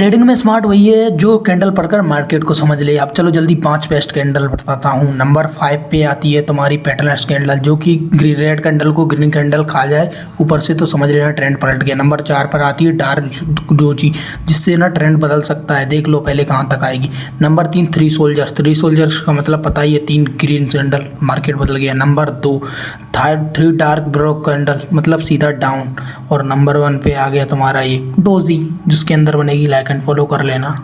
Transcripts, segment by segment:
Trading में smart वही है जो कैंडल पढ़कर मार्केट को समझ ले। अब चलो जल्दी 5 बेस्ट कैंडल बताता हूँ। नंबर 5 पे आती है तुम्हारी पेटलनेस कैंडल, जो कि रेड कैंडल को ग्रीन कैंडल खा जाए ऊपर से तो समझ लेना ट्रेंड पलट गया। नंबर 4 पर आती है डार्क डोजी, जिससे ना ट्रेंड बदल सकता है, देख लो पहले कहाँ तक आएगी। नंबर 3 थ्री सोल्जर्स का मतलब पता ही है, 3 ग्रीन कैंडल मार्केट बदल गया। नंबर 2 3 डार्क ब्रोक कैंडल, मतलब सीधा डाउन। और नंबर 1 पे आ गया तुम्हारा ये डोजी, जिसके अंदर बनेगी लाइक एंड फॉलो कर लेना।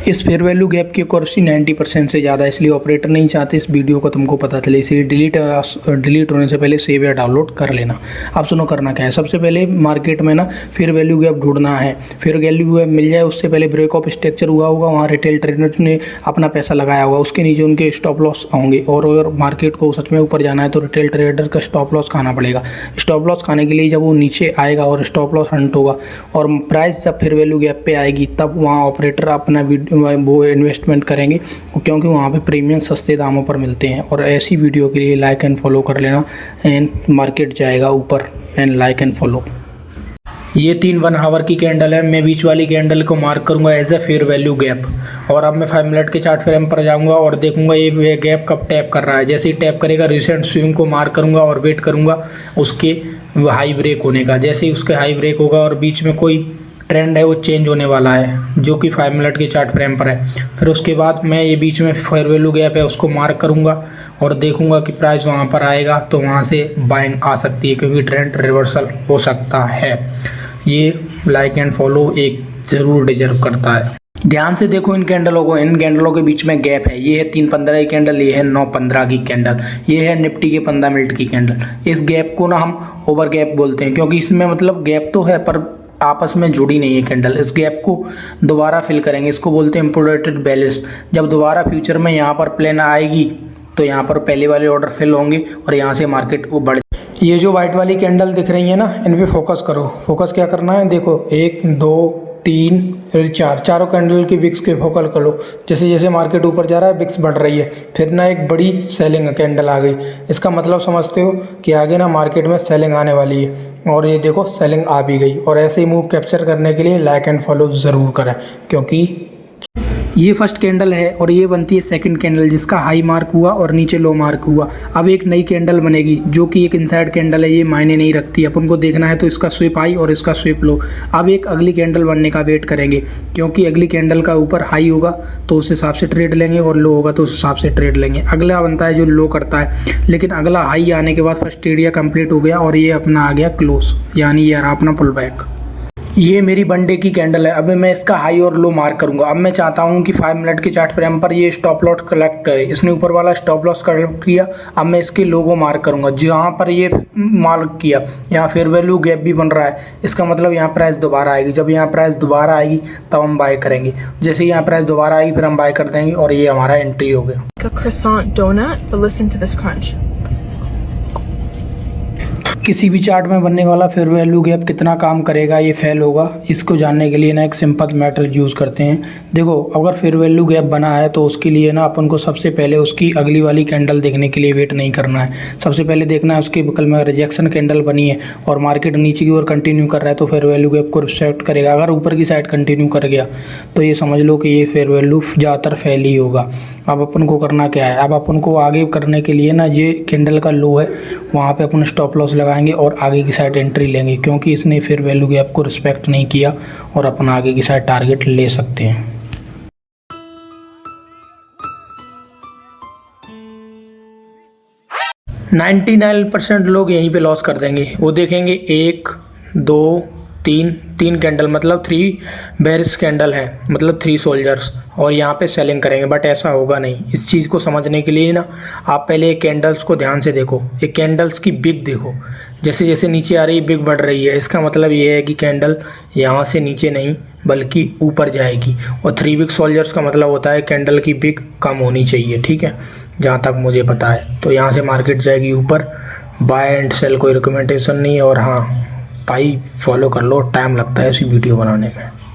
इस फेयर वैल्यू गैप की एक्यूरेसी 90% से ज़्यादा, इसलिए ऑपरेटर नहीं चाहते इस वीडियो को तुमको पता चले, इसलिए डिलीट होने से पहले सेव या डाउनलोड कर लेना। अब सुनो करना क्या है। सबसे पहले मार्केट में ना फेयर वैल्यू गैप ढूंढना है। फेयर वैल्यू गैप मिल जाए उससे पहले ब्रेक ऑफ स्ट्रक्चर हुआ होगा, वहाँ रिटेल ट्रेडर ने अपना पैसा लगाया होगा, उसके नीचे उनके स्टॉप लॉस होंगे। और अगर मार्केट को सच में ऊपर जाना है तो रिटेल ट्रेडर का स्टॉप लॉस खाना पड़ेगा। स्टॉप लॉस खाने के लिए जब वो नीचे आएगा और स्टॉप लॉस हंट होगा और प्राइस जब फेयर वैल्यू गैप पे आएगी, तब वहाँ ऑपरेटर अपना वो इन्वेस्टमेंट करेंगे, क्योंकि वहाँ पे प्रीमियम सस्ते दामों पर मिलते हैं। और ऐसी वीडियो के लिए लाइक एंड फॉलो कर लेना, एंड मार्केट जाएगा ऊपर, एंड लाइक एंड फॉलो। ये 3 1 आवर की कैंडल है। मैं बीच वाली कैंडल को मार्क करूंगा as a fair value gap. और अब मैं 5 मिनट के चार्ट फ्रेम पर जाऊंगा और देखूंगा ये गैप कब टैप कर रहा है। जैसे ही टैप करेगा रिसेंट स्विंग को मार्क करूंगा और वेट करूंगा उसके हाई ब्रेक होने का। जैसे ही उसके हाई ब्रेक होगा और बीच में कोई ट्रेंड है वो चेंज होने वाला है, जो कि 5 मिनट के चार्ट फ्रेम पर है। फिर उसके बाद मैं ये बीच में फेयर वैल्यू गैप है उसको मार्क करूंगा और देखूंगा कि प्राइस वहाँ पर आएगा तो वहाँ से बाइंग आ सकती है, क्योंकि ट्रेंड रिवर्सल हो सकता है। ये लाइक एंड फॉलो एक ज़रूर डिजर्व करता है। ध्यान से देखो इन कैंडलों को, इन कैंडलों के बीच में गैप है। ये है 3-15 की कैंडल, ये है 9-15 की कैंडल, ये है निफ्टी के 15 मिनट की कैंडल। इस गैप को ना हम ओवर गैप बोलते हैं, क्योंकि इसमें मतलब गैप तो है पर आपस में जुड़ी नहीं है कैंडल। इस गैप को दोबारा फिल करेंगे, इसको बोलते हैं इम्पोर्टेड बैलेंस। जब दोबारा फ्यूचर में यहाँ पर प्लेन आएगी तो यहाँ पर पहले वाले ऑर्डर फिल होंगे और यहाँ से मार्केट को बढ़। ये जो वाइट वाली कैंडल दिख रही है ना, इन पे फोकस करो। फोकस क्या करना है, देखो 1 2 3 4 चारों कैंडल की विक्स के फोकल कर लो। जैसे जैसे मार्केट ऊपर जा रहा है विक्स बढ़ रही है, फिर ना एक बड़ी सेलिंग कैंडल आ गई। इसका मतलब समझते हो कि आगे ना मार्केट में सेलिंग आने वाली है। और ये देखो सेलिंग आ भी गई। और ऐसे ही मूव कैप्चर करने के लिए लाइक एंड फॉलो ज़रूर करें, क्योंकि ये फर्स्ट कैंडल है और ये बनती है सेकंड कैंडल, जिसका हाई मार्क हुआ और नीचे लो मार्क हुआ। अब एक नई कैंडल बनेगी जो कि एक इनसाइड कैंडल है, ये मायने नहीं रखती। अपन को देखना है तो इसका स्विप हाई और इसका स्विप लो। अब एक अगली कैंडल बनने का वेट करेंगे, क्योंकि अगली कैंडल का ऊपर हाई होगा तो उस हिसाब से ट्रेड लेंगे और लो होगा तो उस हिसाब से ट्रेड लेंगे। अगला बनता है जो लो करता है, लेकिन अगला हाई आने के बाद फर्स्ट एरिया कंप्लीट हो गया और ये अपना आ गया क्लोज, यानी ये रहा अपना पुल बैक। ये मेरी वन डे की कैंडल है। अब मैं इसका हाई और लो मार्क करूंगा। अब मैं चाहता हूं कि 5 मिनट के चार्ट फ्रेम पर ये स्टॉप लॉस कलेक्ट करे। इसने ऊपर वाला स्टॉप लॉस कलेक्ट किया। अब मैं इसके लोगो मार्क करूंगा। जहां पर ये मार्क किया यहाँ फेयर वैल्यू गैप भी बन रहा है, इसका मतलब यहाँ प्राइस दोबारा आएगी। जब यहाँ प्राइस दोबारा आएगी तब हम बाय करेंगे। जैसे ही यहाँ प्राइस दोबारा आएगी फिर हम बाय कर देंगे और ये हमारा एंट्री हो गया। किसी भी चार्ट में बनने वाला फेयर वैल्यू गैप कितना काम करेगा, ये फेल होगा, इसको जानने के लिए ना एक सिंपल मेथड यूज़ करते हैं। देखो अगर फेयर वैल्यू गैप बना है तो उसके लिए ना अपन को सबसे पहले उसकी अगली वाली कैंडल देखने के लिए वेट नहीं करना है। सबसे पहले देखना है उसके बगल में रिजेक्शन कैंडल बनी है और मार्केट नीचे की ओर कंटिन्यू कर रहा है तो फेयर वैल्यू गैप को रिस्पेक्ट करेगा। अगर ऊपर की साइड कंटिन्यू कर गया तो ये समझ लो कि ये फेयर वैल्यू ज़्यादातर फेल ही होगा। अब अपन को करना क्या है, अब अपन को आगे करने के लिए ना ये कैंडल का लो है वहाँ पे अपन स्टॉप लॉस लगाएंगे और आगे की साइड एंट्री लेंगे, क्योंकि इसने फेयर वैल्यू गैप को रिस्पेक्ट नहीं किया और अपन आगे की साइड टारगेट ले सकते हैं। 99% लोग यहीं पे लॉस कर देंगे। वो देखेंगे 1 2 3 कैंडल, मतलब 3 बेरिश कैंडल है, मतलब 3 सोल्जर्स, और यहाँ पे सेलिंग करेंगे। बट ऐसा होगा नहीं। इस चीज़ को समझने के लिए ना आप पहले कैंडल्स को ध्यान से देखो। एक कैंडल्स की बिग देखो, जैसे जैसे नीचे आ रही है बिग बढ़ रही है, इसका मतलब ये है कि कैंडल यहाँ से नीचे नहीं बल्कि ऊपर जाएगी। और 3 बिग सोल्जर्स का मतलब होता है कैंडल की बिग कम होनी चाहिए, ठीक है, जहाँ तक मुझे पता है। तो यहाँ से मार्केट जाएगी ऊपर। बाय एंड सेल कोई रिकमेंडेशन नहीं है। और हाँ भाई फॉलो कर लो, टाइम लगता है ऐसी वीडियो बनाने में।